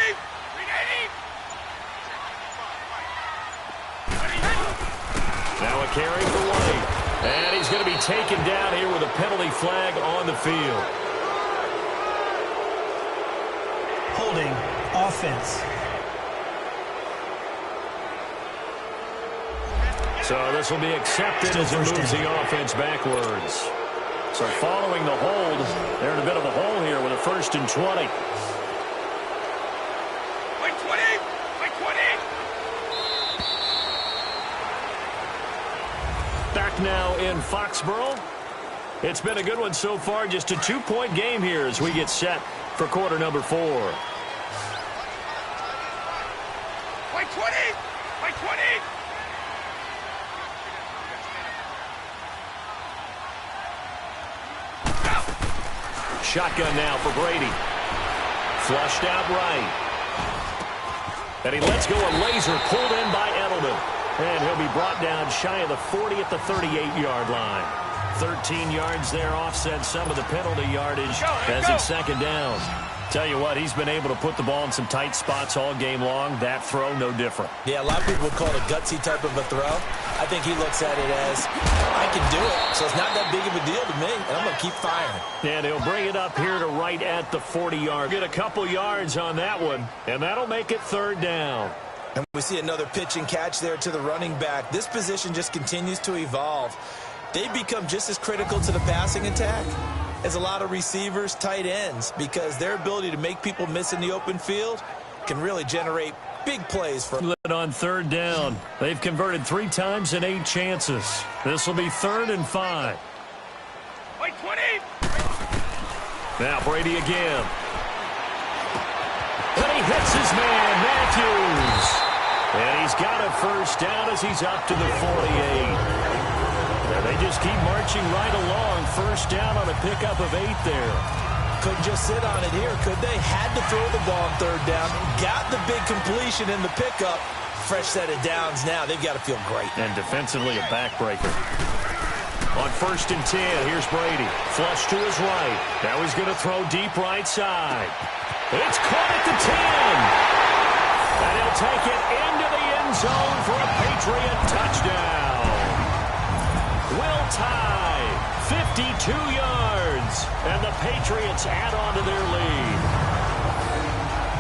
Now a carry for White. And he's going to be taken down here with a penalty flag on the field. Holding offense. So this will be accepted as it moves the offense backwards. So following the hold, they're in a bit of a hole here with a 1st and 20. Back now in Foxborough. It's been a good one so far. Just a 2-point game here as we get set for quarter number 4. Shotgun now for Brady. Flushed out right. And he lets go a laser pulled in by Edelman. And he'll be brought down shy of the 40 at the 38-yard line. 13 yards there, offset some of the penalty yardage as it's 2nd down. Tell you what, he's been able to put the ball in some tight spots all game long. That throw, no different. Yeah, a lot of people would call it a gutsy type of a throw. I think he looks at it as, I can do it, so it's not that big of a deal to me, and I'm going to keep firing. And he'll bring it up here to right at the 40-yard. Get a couple yards on that one, and that'll make it 3rd down. And we see another pitch and catch there to the running back. This position just continues to evolve. They become just as critical to the passing attack as a lot of receivers, tight ends, because their ability to make people miss in the open field can really generate big plays for them. On 3rd down. They've converted 3 times in 8 chances. This will be 3rd and 5. Now Brady again. And he hits his man, Matthews. And he's got a first down as he's up to the 48. And they just keep marching right along. First down on a pickup of 8 there. Couldn't just sit on it here, could they? Had to throw the ball on 3rd down. Got the big completion in the pickup. Fresh set of downs now. They've got to feel great. And defensively a backbreaker. On 1st and 10, here's Brady. Flush to his right. Now he's going to throw deep right side. It's caught at the 10. And he'll take it into the end zone for a Patriot touchdown. Will tie, 52 yards. And the Patriots add on to their lead.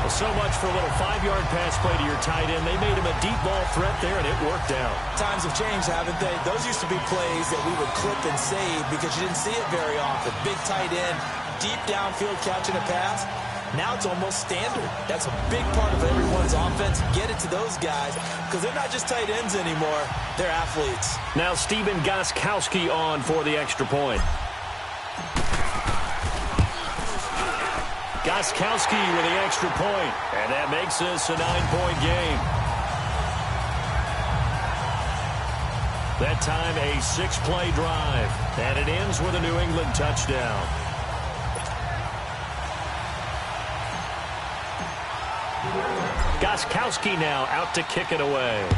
Well, so much for a little 5-yard pass play to your tight end. They made him a deep ball threat there, and it worked out. Times have changed, haven't they? Those used to be plays that we would clip and save because you didn't see it very often. Big tight end, deep downfield catching a pass. Now it's almost standard. That's a big part of everyone's offense. Get it to those guys because they're not just tight ends anymore. They're athletes. Now Stephen Gostkowski on for the extra point. Gostkowski with the extra point, and that makes this a 9-point game. That time a 6-play drive, and it ends with a New England touchdown. Gostkowski now out to kick it away.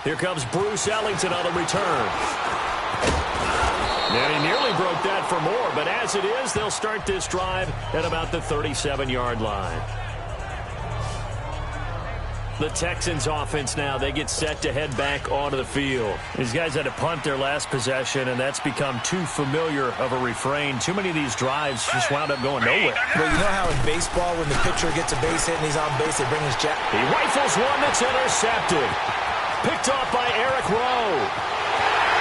Here comes Bruce Ellington on the return. And he nearly broke that for more, but as it is, they'll start this drive at about the 37-yard line. The Texans offense now, they get set to head back onto the field. These guys had to punt their last possession, and that's become too familiar of a refrain. Too many of these drives just wound up going nowhere. Well, you know how in baseball, when the pitcher gets a base hit and he's on base, they bring his jack. He rifles one that's intercepted. Picked off by Eric Rowe.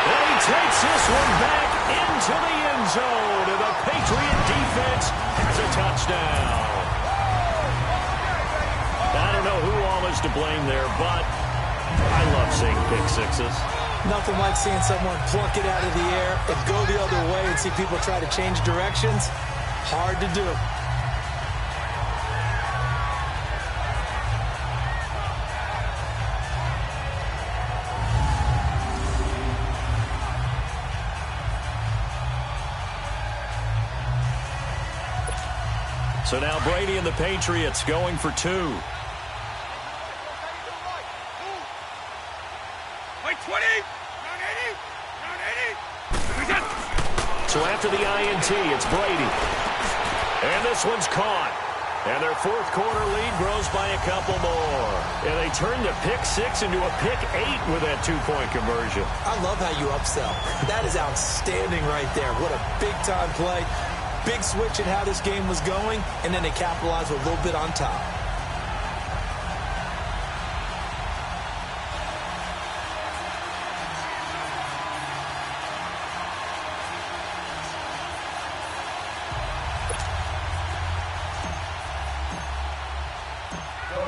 And he takes this one back into the end zone, and the Patriot defense has a touchdown. I don't know who all is to blame there, but I love seeing pick sixes. Nothing like seeing someone pluck it out of the air and go the other way and see people try to change directions. Hard to do. So now Brady and the Patriots going for two. So after the INT, it's Brady. And this one's caught. And their fourth quarter lead grows by a couple more. And they turn the pick six into a pick 8 with that two-point conversion. I love how you upsell. That is outstanding right there. What a big-time play. Big switch in how this game was going, and then they capitalized with a little bit on top.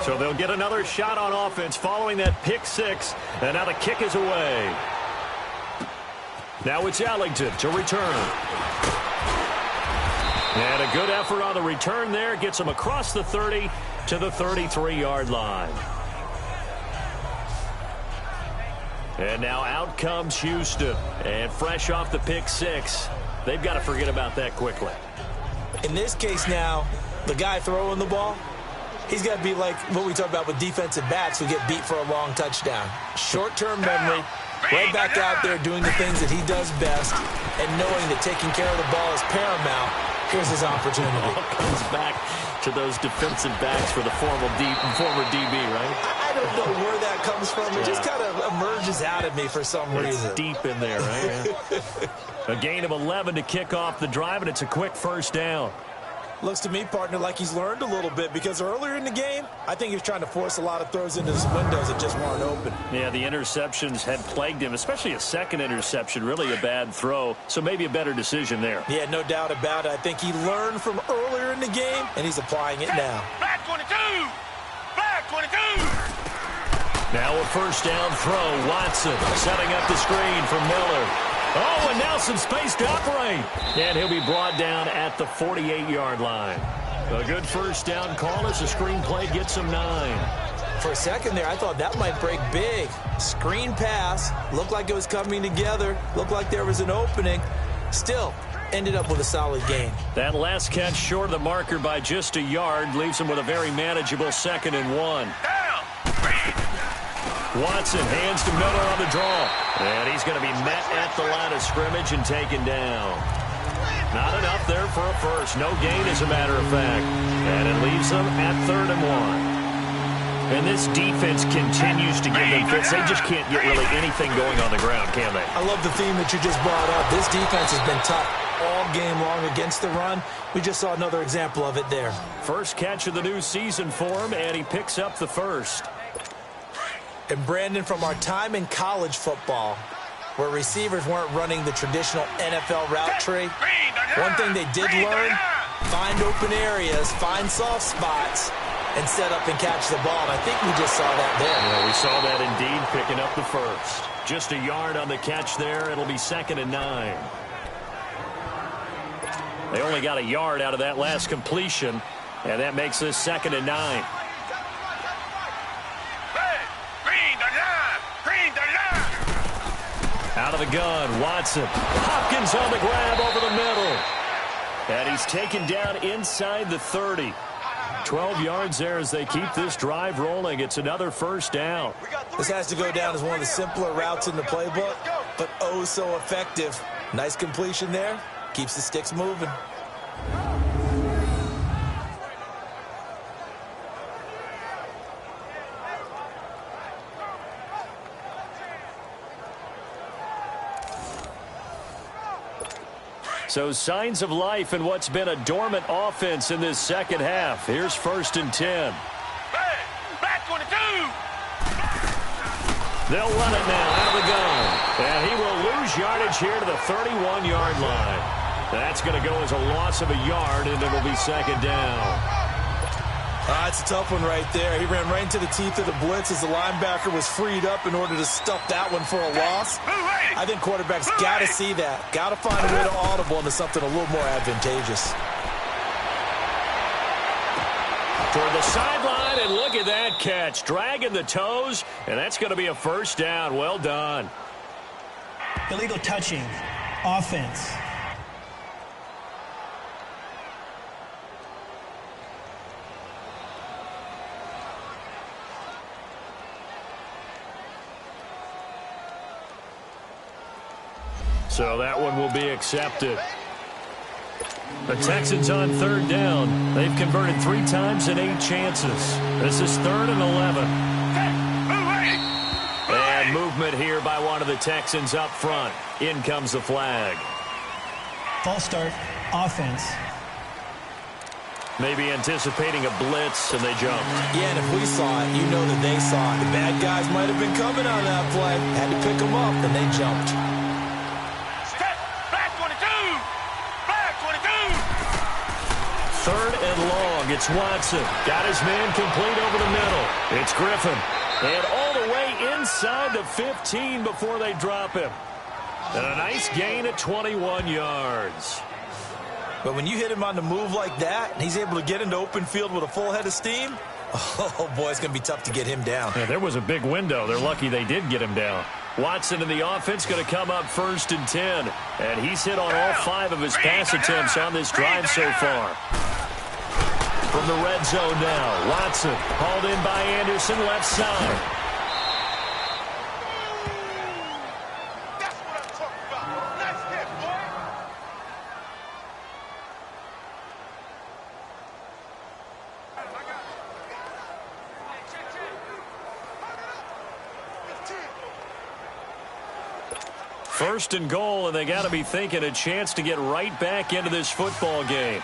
So they'll get another shot on offense following that pick six, and now the kick is away. Now it's Ellington to return. And a good effort on the return there. Gets him across the 30 to the 33-yard line. And now out comes Houston. And fresh off the pick six, they've got to forget about that quickly. In this case now, the guy throwing the ball, he's got to be like what we talk about with defensive backs who get beat for a long touchdown. Short-term memory, right back out there doing the things that he does best, and knowing that taking care of the ball is paramount. Here's his opportunity. It all comes back to those defensive backs for the former DB, right? I don't know where that comes from. It just kind of emerges out of me for some reason. It's deep in there, right? A gain of 11 to kick off the drive, and it's a quick first down. Looks to me, partner, like he's learned a little bit, because earlier in the game, I think he was trying to force a lot of throws into his windows that just weren't open. Yeah, the interceptions had plagued him, especially a second interception, really a bad throw, so maybe a better decision there. Yeah, no doubt about it. I think he learned from earlier in the game, and he's applying it now. Back 22! Back 22! Now a first down throw. Watson setting up the screen for Miller. Oh, and now some space to operate. And he'll be brought down at the 48-yard line. A good first down call as the screen play gets him 9. For a second there, I thought that might break big. Screen pass. Looked like it was coming together. Looked like there was an opening. Still, ended up with a solid gain. That last catch short of the marker by just a yard leaves him with a very manageable 2nd and 1. Watson hands to Miller on the draw. And he's going to be met at the line of scrimmage and taken down. Not enough there for a first. No gain, as a matter of fact. And it leaves them at 3rd and 1. And this defense continues to give them fits. They just can't get really anything going on the ground, can they? I love the theme that you just brought up. This defense has been tough all game long against the run. We just saw another example of it there. First catch of the new season for him, and he picks up the first. And Brandon, from our time in college football, where receivers weren't running the traditional NFL route tree, one thing they did learn, find open areas, find soft spots, and set up and catch the ball. And I think we just saw that there. Yeah, we saw that indeed, picking up the first. Just a yard on the catch there. It'll be 2nd and 9. They only got a yard out of that last completion, and that makes this 2nd and 9. Out of the gun, Watson. Hopkins on the grab over the middle. And he's taken down inside the 30. 12 yards there as they keep this drive rolling. It's another first down. This has to go down as one of the simpler routes in the playbook, but oh so effective. Nice completion there. Keeps the sticks moving. So signs of life in what's been a dormant offense in this second half. Here's 1st and 10. Back 22. They'll run it now out of the gun. And he will lose yardage here to the 31-yard line. That's going to go as a loss of a yard, and it'll be 2nd down. It's a tough one right there. He ran right into the teeth of the blitz as the linebacker was freed up in order to stuff that one for a loss. I think quarterbacks got to see that. Got to find a way to audible into something a little more advantageous. Toward the sideline, and look at that catch. Dragging the toes, and that's going to be a 1st down. Well done. Illegal touching. Offense. So that one will be accepted. The Texans on 3rd down. They've converted 3 times in 8 chances. This is 3rd and 11. And movement here by one of the Texans up front. In comes the flag. False start. Offense. Maybe anticipating a blitz, and they jumped. Yeah, and if we saw it, you know that they saw it. The bad guys might have been coming on that play. Had to pick them up, and they jumped. Third and long. It's Watson. Got his man complete over the middle. It's Griffin. And all the way inside the 15 before they drop him. And a nice gain at 21 yards. But when you hit him on the move like that, and he's able to get into open field with a full head of steam, oh, boy, it's going to be tough to get him down. Yeah, there was a big window. They're lucky they did get him down. Watson in the offense going to come up 1st and 10. And he's hit on all 5 of his pass attempts on this drive so far. From the red zone now, Watson hauled in by Anderson, left side. That's what I'm talking about. Nice hit, boy. First and goal, and they got to be thinking a chance to get right back into this football game.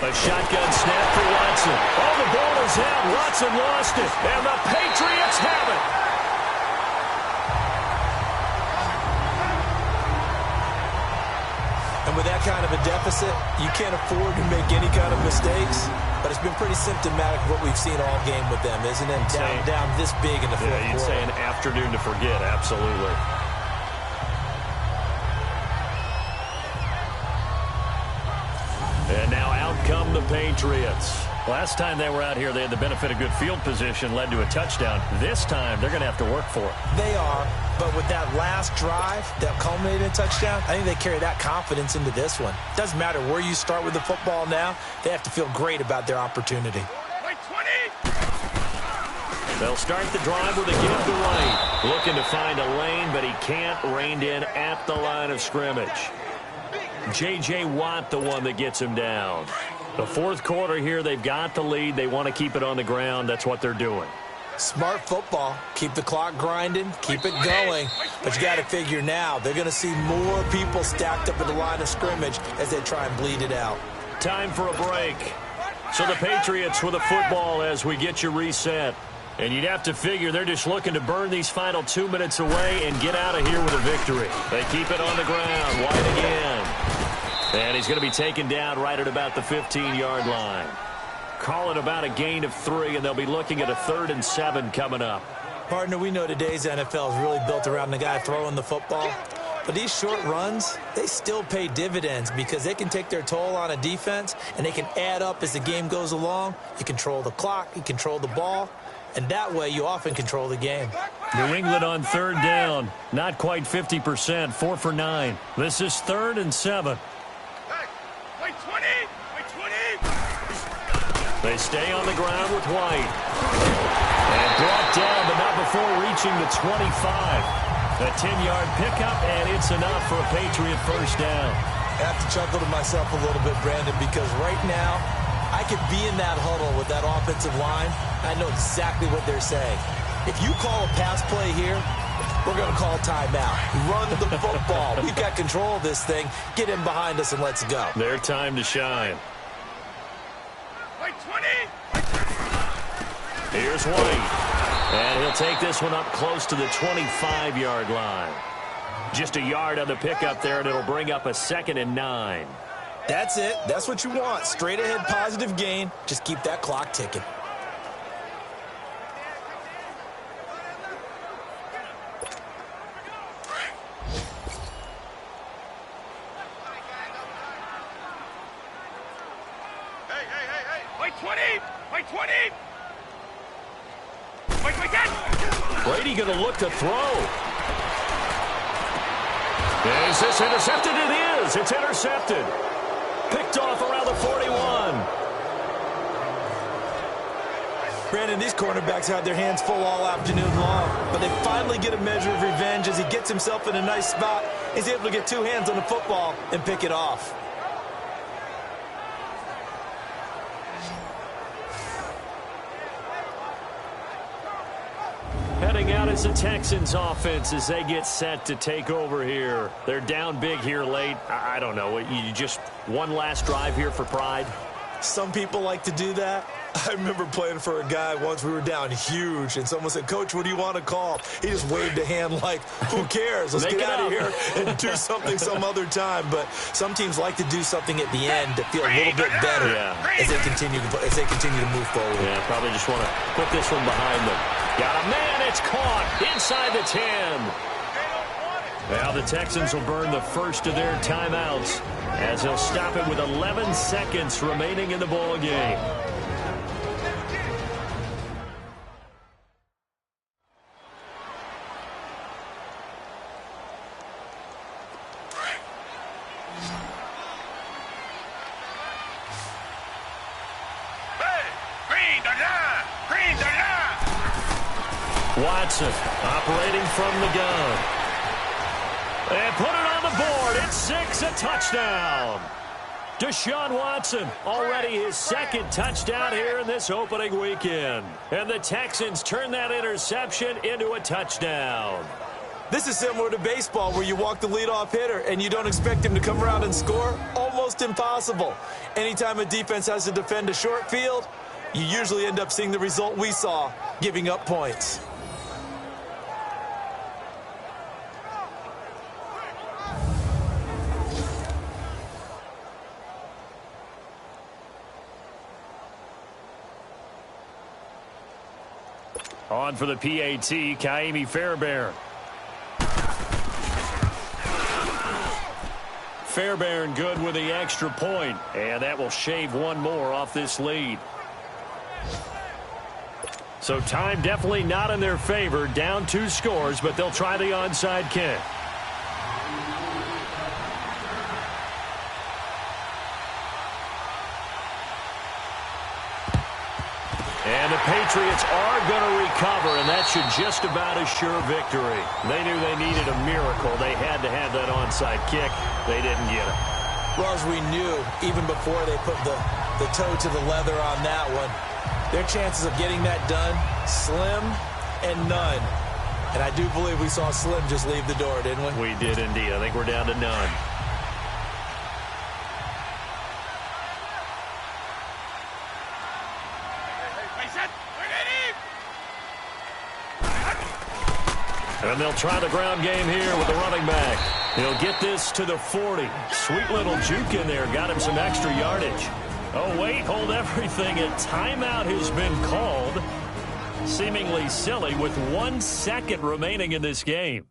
A shotgun snap for Watson. Oh, the ball is out. Watson lost it, and the Patriots have it. And with that kind of a deficit, you can't afford to make any kind of mistakes. But it's been pretty symptomatic of what we've seen all game with them, isn't it? Down this big in the fourth quarter. You'd say an afternoon to forget, absolutely. And now out come the Patriots. Last time they were out here, they had the benefit of good field position, led to a touchdown. This time, they're going to have to work for it. They are, but with that last drive that culminated in a touchdown, I think they carry that confidence into this one. Doesn't matter where you start with the football now, they have to feel great about their opportunity. They'll start the drive with a give to right. Looking to find a lane, but he can't. Reined in at the line of scrimmage. J.J. Watt, the one that gets him down. The fourth quarter here, they've got the lead. They want to keep it on the ground. That's what they're doing. Smart football. Keep the clock grinding. Keep it going. But you got to figure now, they're going to see more people stacked up at the line of scrimmage as they try and bleed it out. Time for a break. So the Patriots with a football as we get you reset. And you'd have to figure they're just looking to burn these final 2 minutes away and get out of here with a victory. They keep it on the ground. White again. And he's going to be taken down right at about the 15-yard line. Call it about a gain of 3, and they'll be looking at a 3rd and 7 coming up. Partner, we know today's NFL is really built around the guy throwing the football. But these short runs, they still pay dividends because they can take their toll on a defense, and they can add up as the game goes along. You control the clock, you control the ball, and that way you often control the game. New England on third down. Not quite 50%, 4 for 9. This is 3rd and 7. Hey, wait 20! Wait 20! They stay on the ground with White. And brought down, but not before reaching the 25. A 10-yard pickup, and it's enough for a Patriot first down. I have to chuckle to myself a little bit, Brandon, because right now I could be in that huddle with that offensive line. I know exactly what they're saying. If you call a pass play here, we're going to call timeout. Run the football. We've got control of this thing. Get in behind us and let's go. Their time to shine. Wait 20! Here's White. And he'll take this one up close to the 25-yard line. Just a yard on the pickup there, and it'll bring up a 2nd and 9. That's it. That's what you want. Straight ahead positive gain. Just keep that clock ticking. Hey! Wait 20! Wait 20! Wait, Brady going to look to throw. Is this intercepted? It is. It's intercepted. Picked off around the 41. Brandon, these cornerbacks had their hands full all afternoon long, but they finally get a measure of revenge as he gets himself in a nice spot. He's able to get 2 hands on the football and pick it off. Heading out is the Texans offense as they get set to take over here. They're down big here late. I don't know. You just one last drive here for pride? Some people like to do that. I remember playing for a guy once. We were down huge, and someone said, "Coach, what do you want to call?" He just waved a hand like, who cares? Let's get out of here and do something some other time. But some teams like to do something at the end to feel a little bit better as they continue to move forward. Yeah, probably just want to put this one behind them. Got a man. It's caught inside the 10. Now the Texans will burn the first of their timeouts as they'll stop it with 11 seconds remaining in the ball game. Watson operating from the gun. And put it on the board. It's 6, a touchdown. Deshaun Watson, already his 2nd touchdown here in this opening weekend. And the Texans turn that interception into a touchdown. This is similar to baseball where you walk the leadoff hitter and you don't expect him to come around and score. Almost impossible. Anytime a defense has to defend a short field, you usually end up seeing the result we saw, giving up points. On for the PAT, Kaimi Fairbairn. Fairbairn good with the extra point, and that will shave one more off this lead. So time definitely not in their favor. Down 2 scores, but they'll try the onside kick. And the Patriots are going to recover, and that should just about assure victory. They knew they needed a miracle. They had to have that onside kick. They didn't get it. Well, as we knew, even before they put the toe to the leather on that one, their chances of getting that done, slim and none. And I do believe we saw Slim just leave the door, didn't we? We did indeed. I think we're down to none. And they'll try the ground game here with the running back. He'll get this to the 40. Sweet little juke in there. Got him some extra yardage. Oh, wait, hold everything. A timeout has been called. Seemingly silly with 1 second remaining in this game.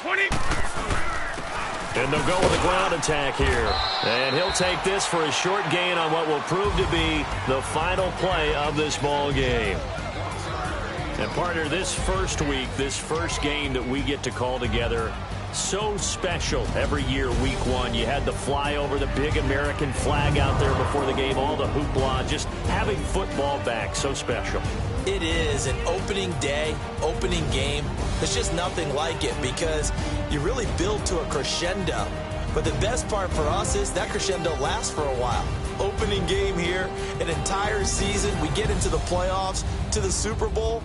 20. And they'll go with a ground attack here. And he'll take this for a short gain on what will prove to be the final play of this ball game. And partner, this first week, this first game that we get to call together, so special every year, week one. You had the flyover, the big American flag out there before the game, all the hoopla, just having football back, so special. It is an opening day, opening game. There's just nothing like it because you really build to a crescendo. But the best part for us is that crescendo lasts for a while. Opening game here, an entire season. We get into the playoffs, to the Super Bowl.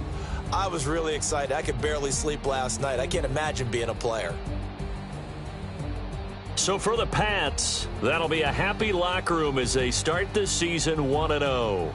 I was really excited. I could barely sleep last night. I can't imagine being a player. So for the Pats, that'll be a happy locker room as they start this season 1-0.